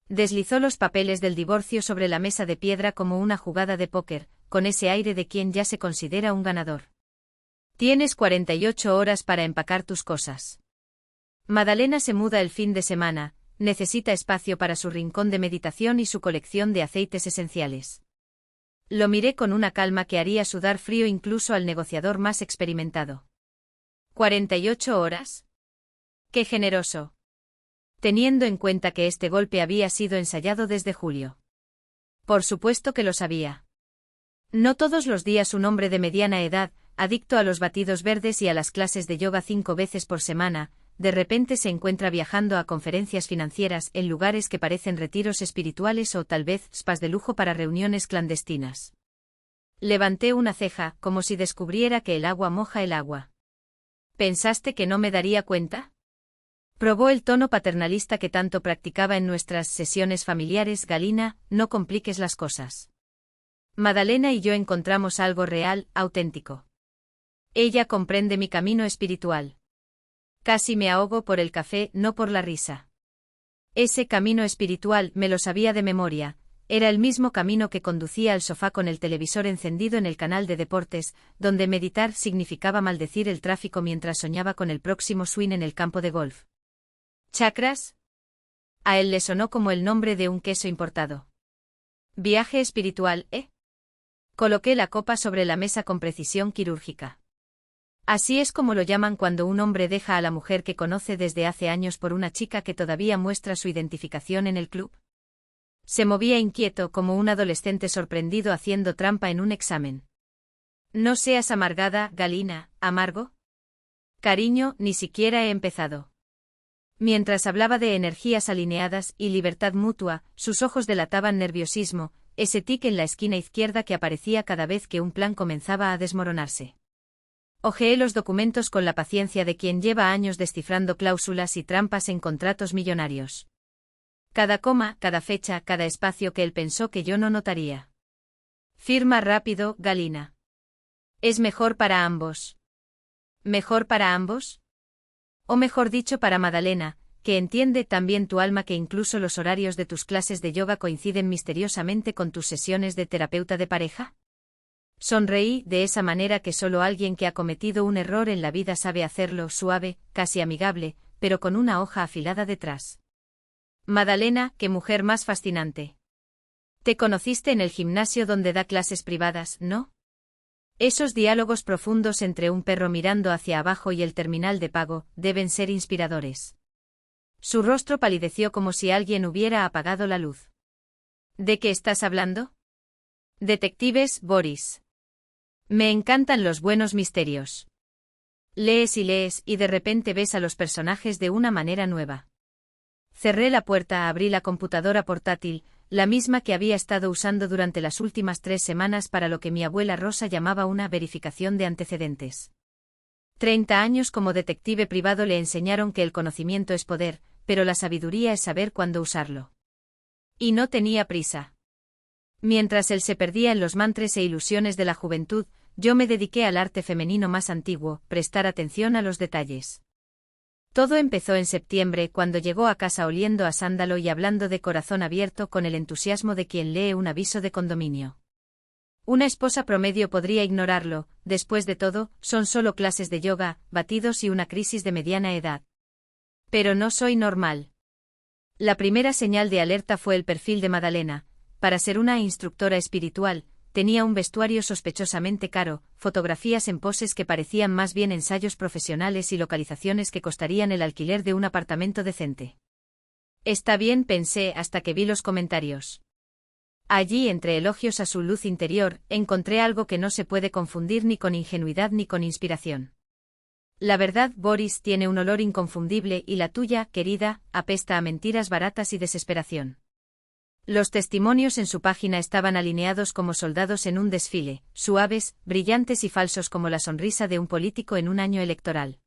Deslizó los papeles del divorcio sobre la mesa de piedra como una jugada de póker, con ese aire de quien ya se considera un ganador. Tienes 48 horas para empacar tus cosas. Madalena se muda el fin de semana, necesita espacio para su rincón de meditación y su colección de aceites esenciales. Lo miré con una calma que haría sudar frío incluso al negociador más experimentado. ¿48 horas? ¡Qué generoso! Teniendo en cuenta que este golpe había sido ensayado desde julio. Por supuesto que lo sabía. No todos los días un hombre de mediana edad, adicto a los batidos verdes y a las clases de yoga 5 veces por semana, de repente se encuentra viajando a conferencias financieras en lugares que parecen retiros espirituales o tal vez spas de lujo para reuniones clandestinas. Levanté una ceja, como si descubriera que el agua moja el agua. ¿Pensaste que no me daría cuenta? Probó el tono paternalista que tanto practicaba en nuestras sesiones familiares. Galina, no compliques las cosas. Madalena y yo encontramos algo real, auténtico. Ella comprende mi camino espiritual. Casi me ahogo por el café, no por la risa. Ese camino espiritual me lo sabía de memoria, era el mismo camino que conducía al sofá con el televisor encendido en el canal de deportes, donde meditar significaba maldecir el tráfico mientras soñaba con el próximo swing en el campo de golf. ¿Chakras? A él le sonó como el nombre de un queso importado. Viaje espiritual, ¿eh? Coloqué la copa sobre la mesa con precisión quirúrgica. Así es como lo llaman cuando un hombre deja a la mujer que conoce desde hace años por una chica que todavía muestra su identificación en el club. Se movía inquieto como un adolescente sorprendido haciendo trampa en un examen. No seas amargada, Galina, ¿amargo? Cariño, ni siquiera he empezado. Mientras hablaba de energías alineadas y libertad mutua, sus ojos delataban nerviosismo, ese tic en la esquina izquierda que aparecía cada vez que un plan comenzaba a desmoronarse. Hojeé los documentos con la paciencia de quien lleva años descifrando cláusulas y trampas en contratos millonarios. Cada coma, cada fecha, cada espacio que él pensó que yo no notaría. Firma rápido, Galina. Es mejor para ambos. ¿Mejor para ambos? O mejor dicho para Madalena, que entiende también tu alma que incluso los horarios de tus clases de yoga coinciden misteriosamente con tus sesiones de terapeuta de pareja. Sonreí de esa manera que solo alguien que ha cometido un error en la vida sabe hacerlo, suave, casi amigable, pero con una hoja afilada detrás. Madalena, qué mujer más fascinante. Te conociste en el gimnasio donde da clases privadas, ¿no? Esos diálogos profundos entre un perro mirando hacia abajo y el terminal de pago deben ser inspiradores. Su rostro palideció como si alguien hubiera apagado la luz. ¿De qué estás hablando? Detectives, Boris. Me encantan los buenos misterios. Lees y de repente ves a los personajes de una manera nueva. Cerré la puerta, abrí la computadora portátil, la misma que había estado usando durante las últimas 3 semanas para lo que mi abuela Rosa llamaba una verificación de antecedentes. 30 años como detective privado le enseñaron que el conocimiento es poder, pero la sabiduría es saber cuándo usarlo. Y no tenía prisa. Mientras él se perdía en los mantras e ilusiones de la juventud, yo me dediqué al arte femenino más antiguo, prestar atención a los detalles. Todo empezó en septiembre cuando llegó a casa oliendo a sándalo y hablando de corazón abierto con el entusiasmo de quien lee un aviso de condominio. Una esposa promedio podría ignorarlo, después de todo, son solo clases de yoga, batidos y una crisis de mediana edad. Pero no soy normal. La primera señal de alerta fue el perfil de Madalena. Para ser una instructora espiritual, tenía un vestuario sospechosamente caro, fotografías en poses que parecían más bien ensayos profesionales y localizaciones que costarían el alquiler de un apartamento decente. Está bien, pensé hasta que vi los comentarios. Allí, entre elogios a su luz interior, encontré algo que no se puede confundir ni con ingenuidad ni con inspiración. La verdad, Boris, tiene un olor inconfundible y la tuya, querida, apesta a mentiras baratas y desesperación. Los testimonios en su página estaban alineados como soldados en un desfile, suaves, brillantes y falsos como la sonrisa de un político en un año electoral.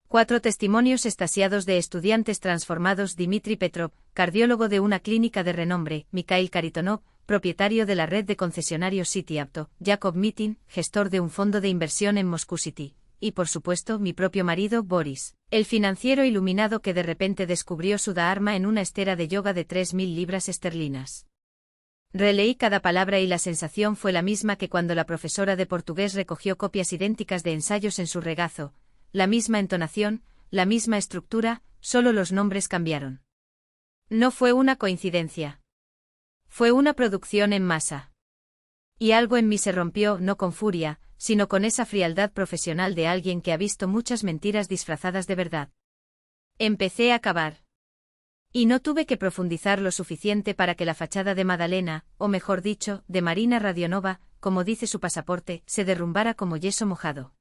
4 testimonios extasiados de estudiantes transformados: Dmitry Petrov, cardiólogo de una clínica de renombre; Mikhail Karitonov, propietario de la red de concesionarios City Auto; Jacob Mitin, gestor de un fondo de inversión en Moscow City; y por supuesto mi propio marido, Boris, el financiero iluminado que de repente descubrió su dharma en una estera de yoga de 3.000 libras esterlinas. Releí cada palabra y la sensación fue la misma que cuando la profesora de portugués recogió copias idénticas de ensayos en su regazo, la misma entonación, la misma estructura, solo los nombres cambiaron. No fue una coincidencia. Fue una producción en masa. Y algo en mí se rompió no con furia, sino con esa frialdad profesional de alguien que ha visto muchas mentiras disfrazadas de verdad. Empecé a cavar. Y no tuve que profundizar lo suficiente para que la fachada de Madalena, o mejor dicho, de Marina Radionova, como dice su pasaporte, se derrumbara como yeso mojado.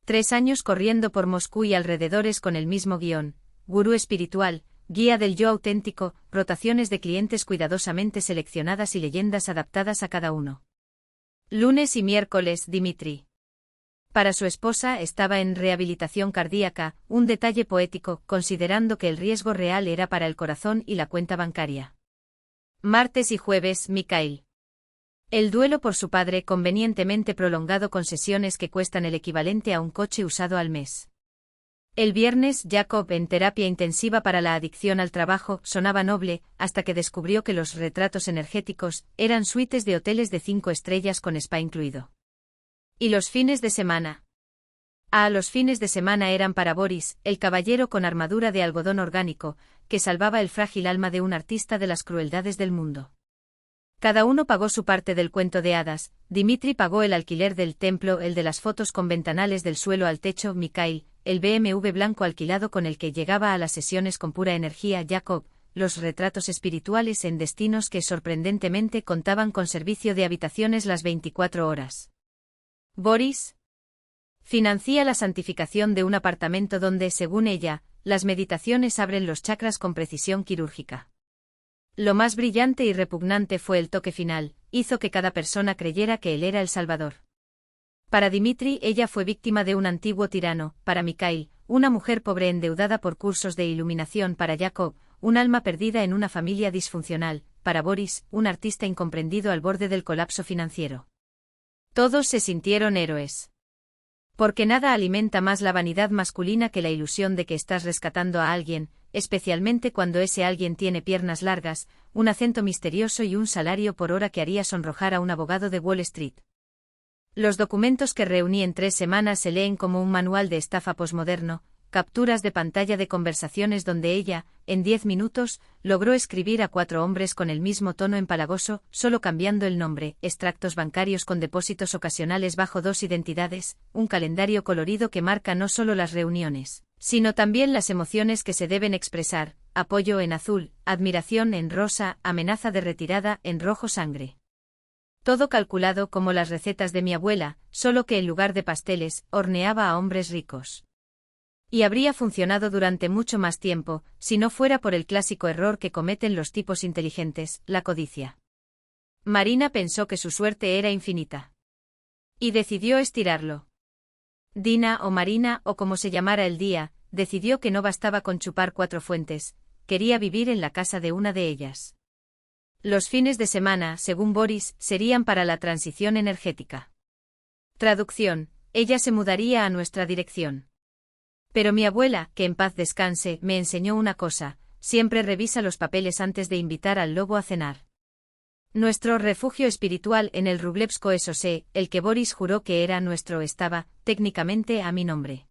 3 años corriendo por Moscú y alrededores con el mismo guión: gurú espiritual, guía del yo auténtico, rotaciones de clientes cuidadosamente seleccionadas y leyendas adaptadas a cada uno. Lunes y miércoles, Dimitri. Para su esposa estaba en rehabilitación cardíaca, un detalle poético, considerando que el riesgo real era para el corazón y la cuenta bancaria. Martes y jueves, Mikhail. El duelo por su padre convenientemente prolongado con sesiones que cuestan el equivalente a un coche usado al mes. El viernes, Jacob, en terapia intensiva para la adicción al trabajo, sonaba noble, hasta que descubrió que los retratos energéticos eran suites de hoteles de 5 estrellas con spa incluido. ¿Y los fines de semana? Los fines de semana eran para Boris, el caballero con armadura de algodón orgánico, que salvaba el frágil alma de un artista de las crueldades del mundo. Cada uno pagó su parte del cuento de hadas. Dimitri pagó el alquiler del templo, el de las fotos con ventanales del suelo al techo, Mikhail, el BMW blanco alquilado con el que llegaba a las sesiones con pura energía, Jacob, los retratos espirituales en destinos que sorprendentemente contaban con servicio de habitaciones las 24 horas. Boris financia la santificación de un apartamento donde, según ella, las meditaciones abren los chakras con precisión quirúrgica. Lo más brillante y repugnante fue el toque final: hizo que cada persona creyera que él era el Salvador. Para Dimitri, ella fue víctima de un antiguo tirano; para Mikhail, una mujer pobre endeudada por cursos de iluminación; para Jacob, un alma perdida en una familia disfuncional; para Boris, un artista incomprendido al borde del colapso financiero. Todos se sintieron héroes. Porque nada alimenta más la vanidad masculina que la ilusión de que estás rescatando a alguien, especialmente cuando ese alguien tiene piernas largas, un acento misterioso y un salario por hora que haría sonrojar a un abogado de Wall Street. Los documentos que reuní en 3 semanas se leen como un manual de estafa posmoderno, capturas de pantalla de conversaciones donde ella, en 10 minutos, logró escribir a 4 hombres con el mismo tono empalagoso, solo cambiando el nombre, extractos bancarios con depósitos ocasionales bajo 2 identidades, un calendario colorido que marca no solo las reuniones, sino también las emociones que se deben expresar: apoyo en azul, admiración en rosa, amenaza de retirada en rojo sangre. Todo calculado como las recetas de mi abuela, solo que en lugar de pasteles, horneaba a hombres ricos. Y habría funcionado durante mucho más tiempo, si no fuera por el clásico error que cometen los tipos inteligentes: la codicia. Marina pensó que su suerte era infinita. Y decidió estirarlo. Dina o Marina, o como se llamara el día, decidió que no bastaba con chupar 4 fuentes, quería vivir en la casa de una de ellas. Los fines de semana, según Boris, serían para la transición energética. Traducción: ella se mudaría a nuestra dirección. Pero mi abuela, que en paz descanse, me enseñó una cosa: siempre revisa los papeles antes de invitar al lobo a cenar. Nuestro refugio espiritual en el Rublevskoe Chaussee, el que Boris juró que era nuestro, estaba, técnicamente, a mi nombre.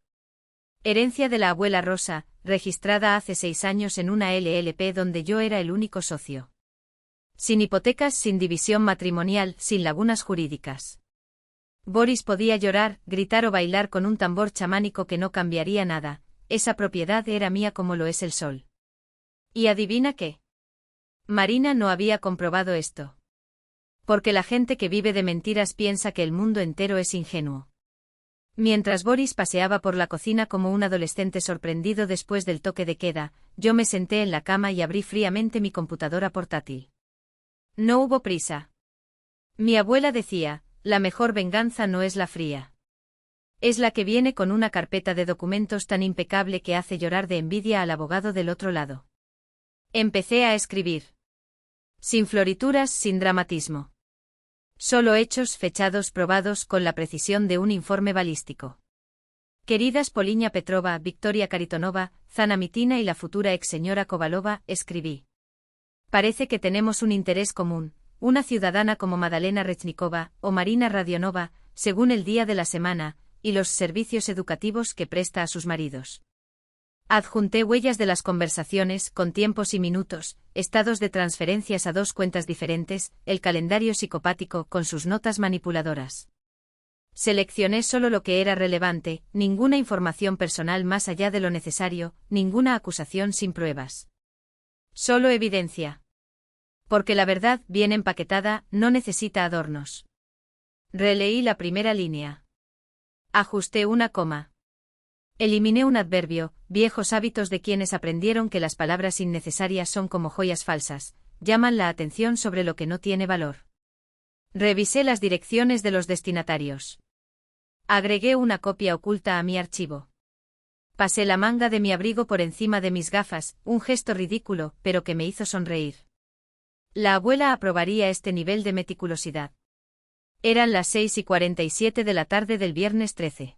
Herencia de la abuela Rosa, registrada hace 6 años en una LLP donde yo era el único socio. Sin hipotecas, sin división matrimonial, sin lagunas jurídicas. Boris podía llorar, gritar o bailar con un tambor chamánico que no cambiaría nada: esa propiedad era mía como lo es el sol. ¿Y adivina qué? Marina no había comprobado esto. Porque la gente que vive de mentiras piensa que el mundo entero es ingenuo. Mientras Boris paseaba por la cocina como un adolescente sorprendido después del toque de queda, yo me senté en la cama y abrí fríamente mi computadora portátil. No hubo prisa. Mi abuela decía: la mejor venganza no es la fría. Es la que viene con una carpeta de documentos tan impecable que hace llorar de envidia al abogado del otro lado. Empecé a escribir. Sin florituras, sin dramatismo. Solo hechos fechados, probados con la precisión de un informe balístico. Queridas Poliña Petrova, Victoria Karitonova, Zana Mitina y la futura ex señora Kovalova, escribí. Parece que tenemos un interés común, una ciudadana como Madalena Rechnikova o Marina Radionova, según el día de la semana, y los servicios educativos que presta a sus maridos. Adjunté huellas de las conversaciones, con tiempos y minutos, estados de transferencias a 2 cuentas diferentes, el calendario psicopático con sus notas manipuladoras. Seleccioné solo lo que era relevante, ninguna información personal más allá de lo necesario, ninguna acusación sin pruebas. Solo evidencia. Porque la verdad, bien empaquetada, no necesita adornos. Releí la primera línea. Ajusté una coma. Eliminé un adverbio, viejos hábitos de quienes aprendieron que las palabras innecesarias son como joyas falsas, llaman la atención sobre lo que no tiene valor. Revisé las direcciones de los destinatarios. Agregué una copia oculta a mi archivo. Pasé la manga de mi abrigo por encima de mis gafas, un gesto ridículo, pero que me hizo sonreír. La abuela aprobaría este nivel de meticulosidad. Eran las 6:47 de la tarde del viernes 13.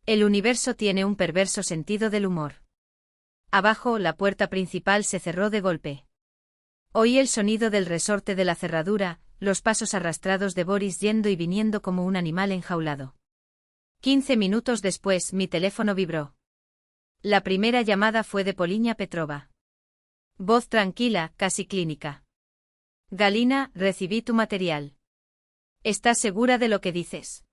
El universo tiene un perverso sentido del humor. Abajo, la puerta principal se cerró de golpe. Oí el sonido del resorte de la cerradura, los pasos arrastrados de Boris yendo y viniendo como un animal enjaulado. 15 minutos después, mi teléfono vibró. La primera llamada fue de Poliña Petrova. Voz tranquila, casi clínica. Galina, recibí tu material. ¿Estás segura de lo que dices?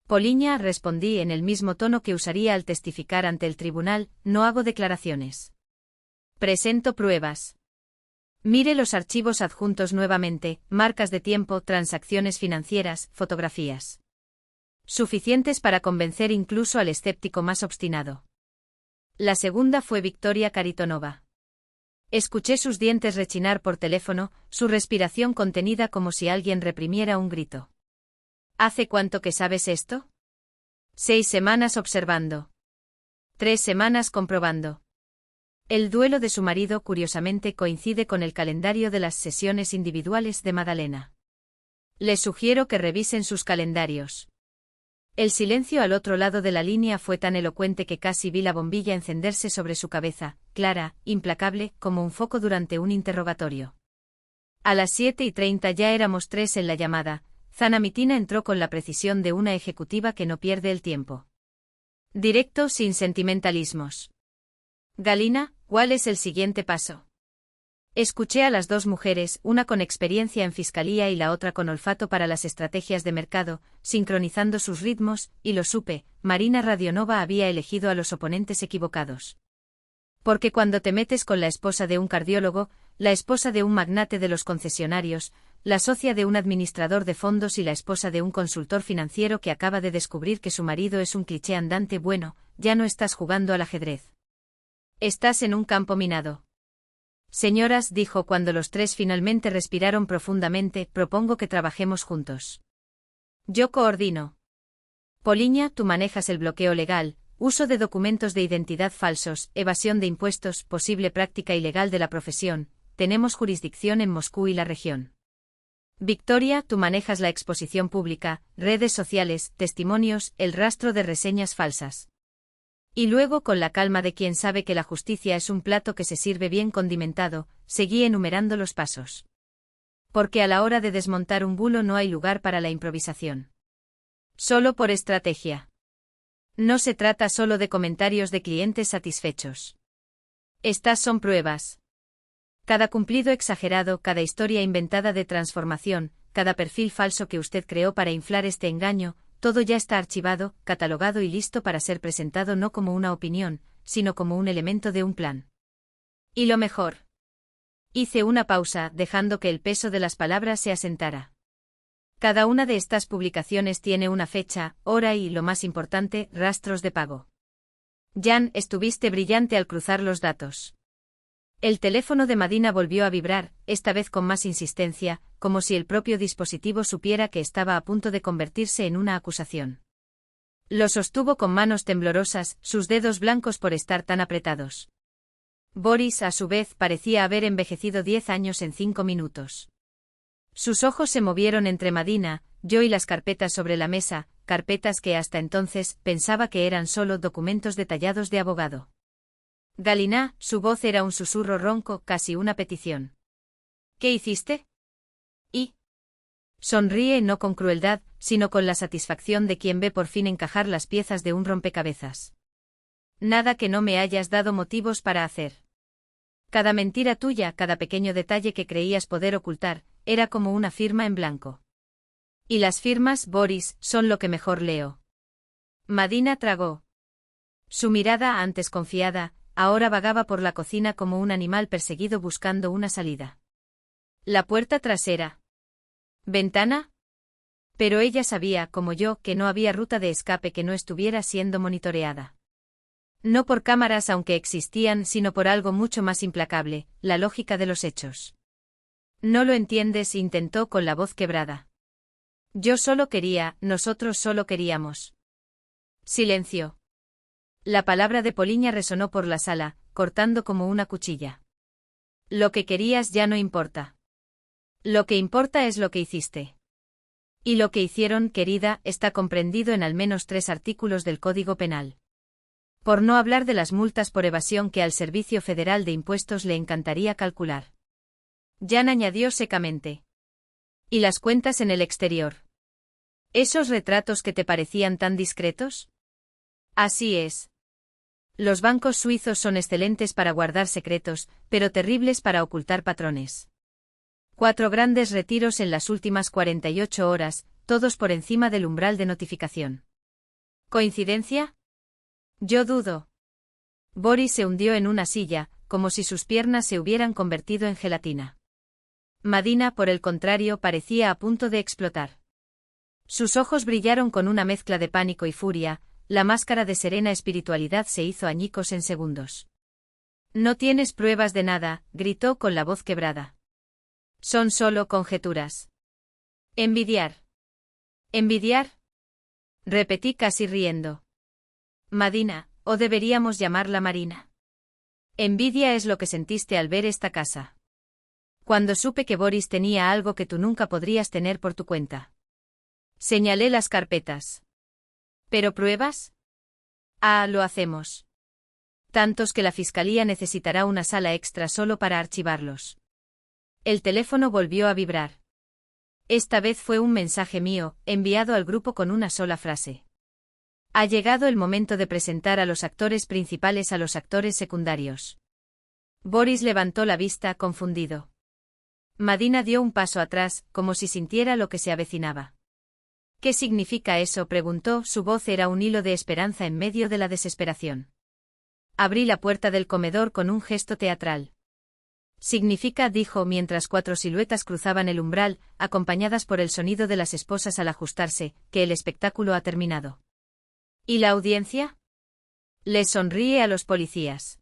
Poliña, respondí en el mismo tono que usaría al testificar ante el tribunal, no hago declaraciones. Presento pruebas. Mire los archivos adjuntos nuevamente, marcas de tiempo, transacciones financieras, fotografías. Suficientes para convencer incluso al escéptico más obstinado. La segunda fue Victoria Karitonova. Escuché sus dientes rechinar por teléfono, su respiración contenida como si alguien reprimiera un grito. ¿Hace cuánto que sabes esto? 6 semanas observando. 3 semanas comprobando. El duelo de su marido curiosamente coincide con el calendario de las sesiones individuales de Madalena. Les sugiero que revisen sus calendarios. El silencio al otro lado de la línea fue tan elocuente que casi vi la bombilla encenderse sobre su cabeza, clara, implacable, como un foco durante un interrogatorio. A las 7:30 ya éramos 3 en la llamada. Zana Mitina entró con la precisión de una ejecutiva que no pierde el tiempo. Directo, sin sentimentalismos. Galina, ¿cuál es el siguiente paso? Escuché a las dos mujeres, una con experiencia en fiscalía y la otra con olfato para las estrategias de mercado, sincronizando sus ritmos, y lo supe, Marina Radionova había elegido a los oponentes equivocados. Porque cuando te metes con la esposa de un cardiólogo, la esposa de un magnate de los concesionarios, la socia de un administrador de fondos y la esposa de un consultor financiero que acaba de descubrir que su marido es un cliché andante, bueno, ya no estás jugando al ajedrez. Estás en un campo minado. Señoras, dijo cuando los 3 finalmente respiraron profundamente, propongo que trabajemos juntos. Yo coordino. Poliña, tú manejas el bloqueo legal, uso de documentos de identidad falsos, evasión de impuestos, posible práctica ilegal de la profesión, tenemos jurisdicción en Moscú y la región. Victoria, tú manejas la exposición pública, redes sociales, testimonios, el rastro de reseñas falsas. Y luego, con la calma de quien sabe que la justicia es un plato que se sirve bien condimentado, seguí enumerando los pasos. Porque a la hora de desmontar un bulo no hay lugar para la improvisación. Solo por estrategia. No se trata solo de comentarios de clientes satisfechos. Estas son pruebas. Cada cumplido exagerado, cada historia inventada de transformación, cada perfil falso que usted creó para inflar este engaño, todo ya está archivado, catalogado y listo para ser presentado no como una opinión, sino como un elemento de un plan. Y lo mejor. Hice una pausa, dejando que el peso de las palabras se asentara. Cada una de estas publicaciones tiene una fecha, hora y, lo más importante, rastros de pago. Jan, estuviste brillante al cruzar los datos. El teléfono de Madina volvió a vibrar, esta vez con más insistencia, como si el propio dispositivo supiera que estaba a punto de convertirse en una acusación. Lo sostuvo con manos temblorosas, sus dedos blancos por estar tan apretados. Boris, a su vez, parecía haber envejecido 10 años en 5 minutos. Sus ojos se movieron entre Madina, yo y las carpetas sobre la mesa, carpetas que hasta entonces pensaba que eran solo documentos detallados de abogado. Galina, su voz era un susurro ronco, casi una petición. ¿Qué hiciste? Y sonríe no con crueldad, sino con la satisfacción de quien ve por fin encajar las piezas de un rompecabezas. Nada que no me hayas dado motivos para hacer. Cada mentira tuya, cada pequeño detalle que creías poder ocultar, era como una firma en blanco. Y las firmas, Boris, son lo que mejor leo. Madina tragó. Su mirada, antes confiada, ahora vagaba por la cocina como un animal perseguido buscando una salida. La puerta trasera. ¿Ventana? Pero ella sabía, como yo, que no había ruta de escape que no estuviera siendo monitoreada. No por cámaras aunque existían, sino por algo mucho más implacable, la lógica de los hechos. No lo entiendes, intentó con la voz quebrada. Yo solo quería, nosotros solo queríamos. Silencio. La palabra de Poliña resonó por la sala, cortando como una cuchilla. Lo que querías ya no importa. Lo que importa es lo que hiciste. Y lo que hicieron, querida, está comprendido en al menos 3 artículos del Código Penal. Por no hablar de las multas por evasión que al Servicio Federal de Impuestos le encantaría calcular. Jan añadió secamente. ¿Y las cuentas en el exterior? ¿Esos retratos que te parecían tan discretos? Así es. Los bancos suizos son excelentes para guardar secretos, pero terribles para ocultar patrones. 4 grandes retiros en las últimas 48 horas, todos por encima del umbral de notificación. ¿Coincidencia? Yo dudo. Boris se hundió en una silla, como si sus piernas se hubieran convertido en gelatina. Madina, por el contrario, parecía a punto de explotar. Sus ojos brillaron con una mezcla de pánico y furia, la máscara de serena espiritualidad se hizo añicos en segundos. No tienes pruebas de nada, gritó con la voz quebrada. Son solo conjeturas. Envidiar. ¿Envidiar? Repetí casi riendo. Madina, o deberíamos llamarla Marina. Envidia es lo que sentiste al ver esta casa. Cuando supe que Boris tenía algo que tú nunca podrías tener por tu cuenta. Señalé las carpetas. ¿Pero pruebas? Ah, lo hacemos. Tantos que la fiscalía necesitará una sala extra solo para archivarlos. El teléfono volvió a vibrar. Esta vez fue un mensaje mío, enviado al grupo con una sola frase. Ha llegado el momento de presentar a los actores principales a los actores secundarios. Boris levantó la vista, confundido. Madina dio un paso atrás, como si sintiera lo que se avecinaba. ¿Qué significa eso?, preguntó, su voz era un hilo de esperanza en medio de la desesperación. Abrí la puerta del comedor con un gesto teatral. Significa, dijo mientras 4 siluetas cruzaban el umbral, acompañadas por el sonido de las esposas al ajustarse, que el espectáculo ha terminado. ¿Y la audiencia? Les sonríe a los policías.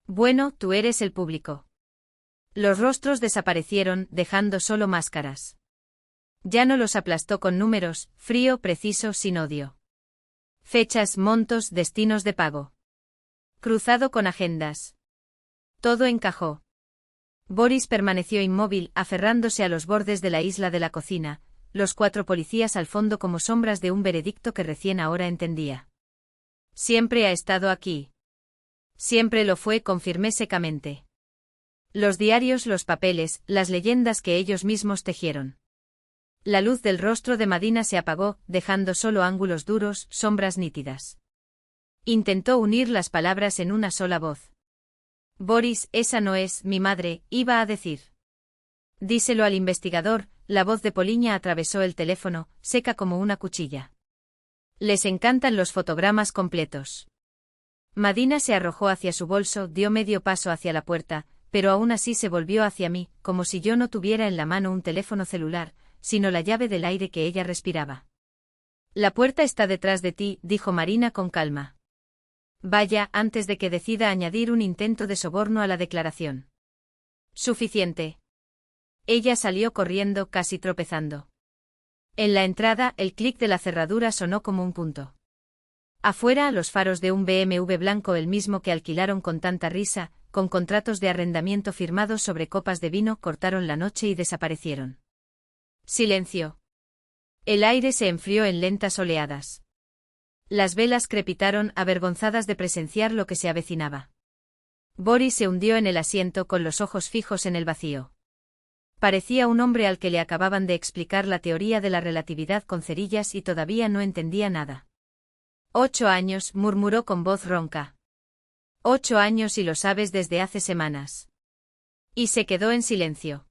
Bueno, tú eres el público. Los rostros desaparecieron, dejando solo máscaras. Ya no los aplastó con números, frío, preciso, sin odio. Fechas, montos, destinos de pago. Cruzado con agendas. Todo encajó. Boris permaneció inmóvil, aferrándose a los bordes de la isla de la cocina, los 4 policías al fondo como sombras de un veredicto que recién ahora entendía. Siempre ha estado aquí. Siempre lo fue, confirmé secamente. Los diarios, los papeles, las leyendas que ellos mismos tejieron. La luz del rostro de Madina se apagó, dejando solo ángulos duros, sombras nítidas. Intentó unir las palabras en una sola voz. Boris, esa no es mi madre, iba a decir. Díselo al investigador, la voz de Poliña atravesó el teléfono, seca como una cuchilla. Les encantan los fotogramas completos. Madina se arrojó hacia su bolso, dio medio paso hacia la puerta, pero aún así se volvió hacia mí, como si yo no tuviera en la mano un teléfono celular, sino la llave del aire que ella respiraba. La puerta está detrás de ti, dijo Marina con calma. Vaya, antes de que decida añadir un intento de soborno a la declaración. Suficiente. Ella salió corriendo, casi tropezando. En la entrada, el clic de la cerradura sonó como un punto. Afuera, los faros de un BMW blanco, el mismo que alquilaron con tanta risa, con contratos de arrendamiento firmados sobre copas de vino, cortaron la noche y desaparecieron. Silencio. El aire se enfrió en lentas oleadas. Las velas crepitaron, avergonzadas de presenciar lo que se avecinaba. Boris se hundió en el asiento con los ojos fijos en el vacío. Parecía un hombre al que le acababan de explicar la teoría de la relatividad con cerillas y todavía no entendía nada. 8 años, murmuró con voz ronca. 8 años y lo sabes desde hace semanas. Y se quedó en silencio.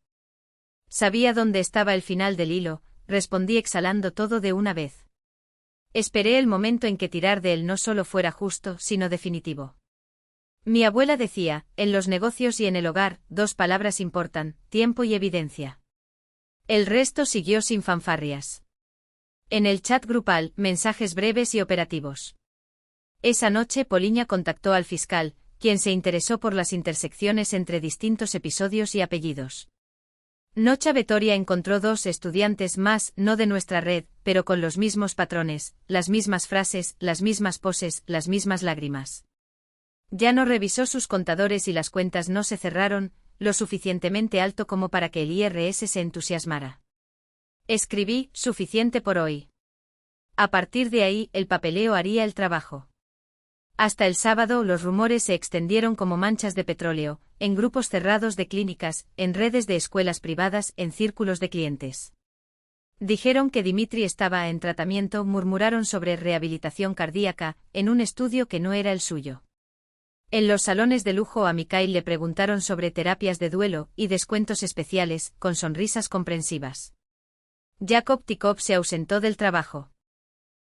Sabía dónde estaba el final del hilo, respondí exhalando todo de una vez. Esperé el momento en que tirar de él no solo fuera justo, sino definitivo. Mi abuela decía, en los negocios y en el hogar, 2 palabras importan, tiempo y evidencia. El resto siguió sin fanfarrias. En el chat grupal, mensajes breves y operativos. Esa noche Poliña contactó al fiscal, quien se interesó por las intersecciones entre distintos episodios y apellidos. Nocha Vetoria encontró 2 estudiantes más, no de nuestra red, pero con los mismos patrones, las mismas frases, las mismas poses, las mismas lágrimas. Ya no revisó sus contadores y las cuentas no se cerraron, lo suficientemente alto como para que el IRS se entusiasmara. Escribí, suficiente por hoy. A partir de ahí, el papeleo haría el trabajo. Hasta el sábado los rumores se extendieron como manchas de petróleo, en grupos cerrados de clínicas, en redes de escuelas privadas, en círculos de clientes. Dijeron que Dimitri estaba en tratamiento, murmuraron sobre rehabilitación cardíaca, en un estudio que no era el suyo. En los salones de lujo a Mikhail le preguntaron sobre terapias de duelo y descuentos especiales, con sonrisas comprensivas. Jakob Tikov se ausentó del trabajo.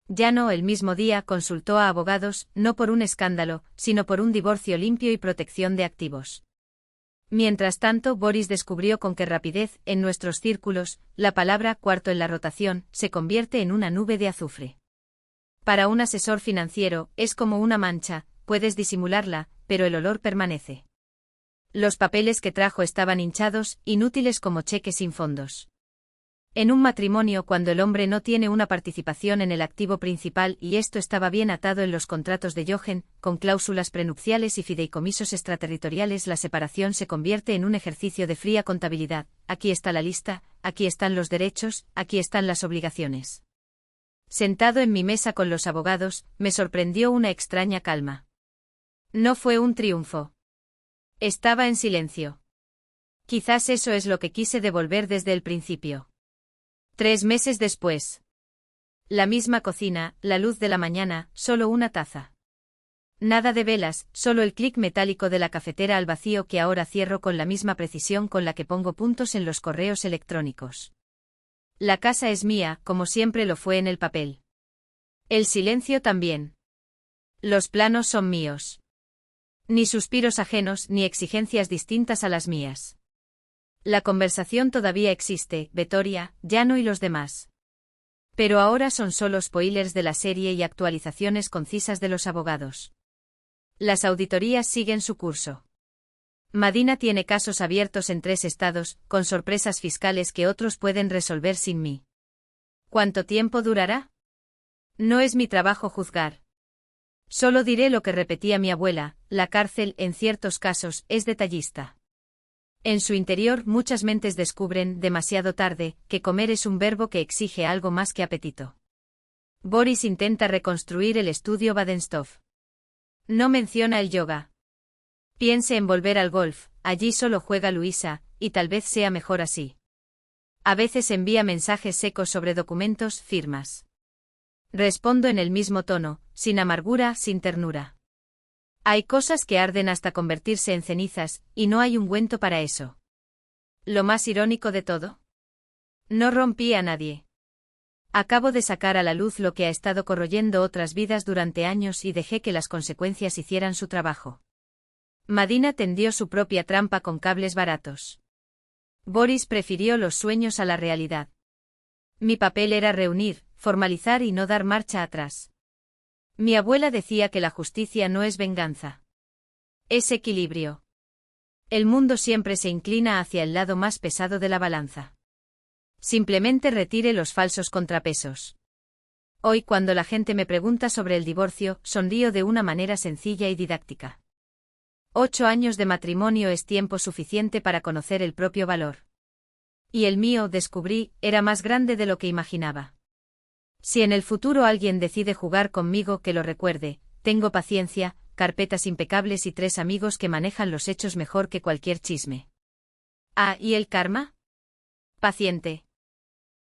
Llano el mismo día consultó a abogados, no por un escándalo, sino por un divorcio limpio y protección de activos. Mientras tanto, Boris descubrió con qué rapidez, en nuestros círculos, la palabra cuarto en la rotación se convierte en una nube de azufre. Para un asesor financiero, es como una mancha, puedes disimularla, pero el olor permanece. Los papeles que trajo estaban hinchados, inútiles como cheques sin fondos. En un matrimonio cuando el hombre no tiene una participación en el activo principal y esto estaba bien atado en los contratos de Jochen, con cláusulas prenupciales y fideicomisos extraterritoriales, la separación se convierte en un ejercicio de fría contabilidad. Aquí está la lista, aquí están los derechos, aquí están las obligaciones. Sentado en mi mesa con los abogados, me sorprendió una extraña calma. No fue un triunfo. Estaba en silencio. Quizás eso es lo que quise devolver desde el principio. 3 meses después. La misma cocina, la luz de la mañana, solo una taza. Nada de velas, solo el clic metálico de la cafetera al vacío que ahora cierro con la misma precisión con la que pongo puntos en los correos electrónicos. La casa es mía, como siempre lo fue en el papel. El silencio también. Los planos son míos. Ni suspiros ajenos ni exigencias distintas a las mías. La conversación todavía existe, Vetoria, Llano y los demás. Pero ahora son solo spoilers de la serie y actualizaciones concisas de los abogados. Las auditorías siguen su curso. Madina tiene casos abiertos en 3 estados, con sorpresas fiscales que otros pueden resolver sin mí. ¿Cuánto tiempo durará? No es mi trabajo juzgar. Solo diré lo que repetía mi abuela, la cárcel, en ciertos casos, es detallista. En su interior muchas mentes descubren, demasiado tarde, que comer es un verbo que exige algo más que apetito. Boris intenta reconstruir el estudio Badenstoff. No menciona el yoga. Piense en volver al golf, allí solo juega Luisa, y tal vez sea mejor así. A veces envía mensajes secos sobre documentos, firmas. Respondo en el mismo tono, sin amargura, sin ternura. Hay cosas que arden hasta convertirse en cenizas, y no hay ungüento para eso. Lo más irónico de todo. No rompí a nadie. Acabo de sacar a la luz lo que ha estado corroyendo otras vidas durante años y dejé que las consecuencias hicieran su trabajo. Madina tendió su propia trampa con cables baratos. Boris prefirió los sueños a la realidad. Mi papel era reunir, formalizar y no dar marcha atrás. Mi abuela decía que la justicia no es venganza. Es equilibrio. El mundo siempre se inclina hacia el lado más pesado de la balanza. Simplemente retire los falsos contrapesos. Hoy cuando la gente me pregunta sobre el divorcio, sonrío de una manera sencilla y didáctica. 8 años de matrimonio es tiempo suficiente para conocer el propio valor. Y el mío, descubrí, era más grande de lo que imaginaba. Si en el futuro alguien decide jugar conmigo, que lo recuerde, tengo paciencia, carpetas impecables y 3 amigos que manejan los hechos mejor que cualquier chisme. Ah, ¿y el karma? Paciente.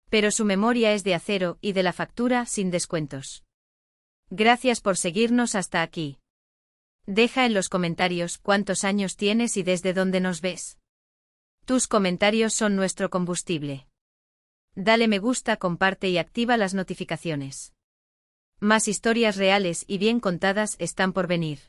Pero su memoria es de acero y de la factura sin descuentos. Gracias por seguirnos hasta aquí. Deja en los comentarios cuántos años tienes y desde dónde nos ves. Tus comentarios son nuestro combustible. Dale me gusta, comparte y activa las notificaciones. Más historias reales y bien contadas están por venir.